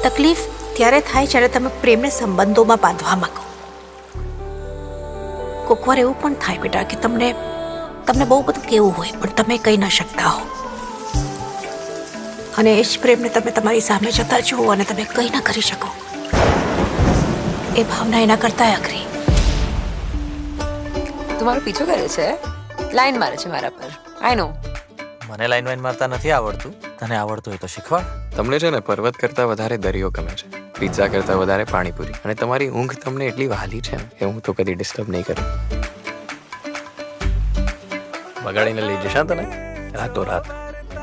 તકલીફ ત્યારે થાય જ્યારે તમે પ્રેમને સંબંધોમાં બાંધવા માંગો. કોક વાર એવું પણ થાય બેટા કે તમને બહુ બધું કેવું હોય પણ તમે કહી ન શકતા હો, અને એ જ પ્રેમને તમે તમારી સામે જતા જુઓ અને તમે કંઈ ન કરી શકો. એ ભાવના એના કરતા અઘરી. તમારો પીછો કરે છે, લાઈન મારે છે મારા પર. આઈ નો. મને લાઈન મારતા નથી આવડતું, તને આવડતું હોય તો શીખવાડ. તમને છે ને પર્વત કરતા વધારે દરિયો ગમે છે, પિઝા કરતા વધારે પાણીપુરી, અને તમારી ઊંઘ તમને એટલી વહાલી છે ને કે હું તો કદી ડિસ્ટર્બ નહીં કરું. બગાડીને લઈ જશા તને રાતો રાત.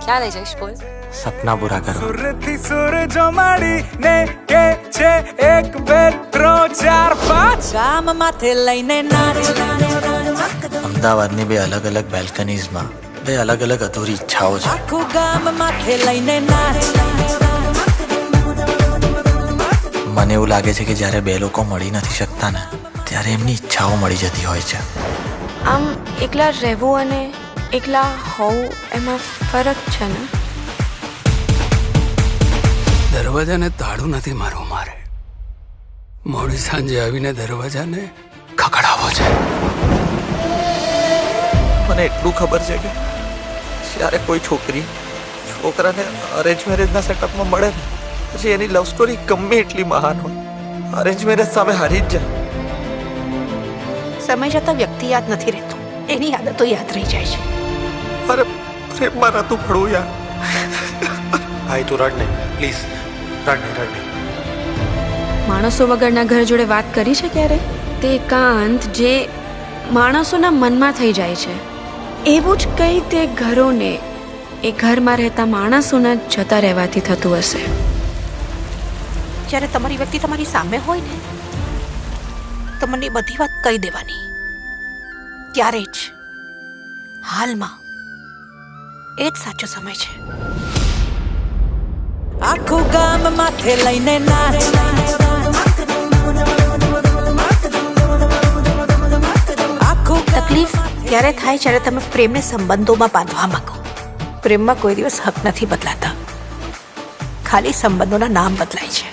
ક્યાં લઈ જઈશ બોલ? સપના પૂરા કરો. સુરથી સુર જમાડી ને કે છે 1 2 3 4 5 ગામ માથે લઈને અમદાવાદની બે અલગ અલગ બેલ્કનીઝમાં બે અલગ અલગ અધૂરી ઈચ્છાઓ છે. આખું ગામ માથે લઈને મને એવું લાગે છે કે જ્યારે બે લોકો મળી નથી શકતા ને ત્યારે એમની ઈચ્છાઓ મળી જતી હોય છે. આમ એકલા રહેવું અને એકલા હોવું એમાં ફરક છે ને. દરવાજાને તાળું નથી મારવું મારે, મોડી સાંજે આવીને દરવાજાને ખખડાવો છે. મને એટલું ખબર છે કે જ્યારે કોઈ છોકરી છોકરાને અરેન્જ મેરેજના સેટઅપમાં મળે ને પછી એની લવ સ્ટોરી ગમે એટલી મહાન હોય, અરેન્જ મેરેજ સામે હારી જ જાય. સમય જતાં વ્યક્તિ યાદ નથી રહેતું, એની આદતો યાદ રહી જાય છે. અરે પ્રેમમાં નતું પડવું યાર. ભાઈ તું રડ નહીં પ્લીઝ, રડ નહીં. માણસો વગરના ઘર જોડે વાત કરી છે ક્યારે? તે એકાંત જે માણસોના મનમાં થઈ જાય છે, એવું જ કંઈ તે ઘરોને એ ઘરમાં રહેતા માણસોના જતા રહેવાથી થતું હશે. જ્યારે તમારી વ્યક્તિ તમારી સામે હોય ને તો મને બધી વાત કહી દેવાની, ત્યારે જ હાલમાં એ જ સાચો સમય છે. આખું ગામ માથે લઈને તકલીફ ત્યારે થાય જ્યારે તમે પ્રેમને સંબંધોમાં બાંધવા માંગો. પ્રેમમાં કોઈ દિવસ હક નથી બદલાતા, ખાલી સંબંધોના નામ બદલાય છે.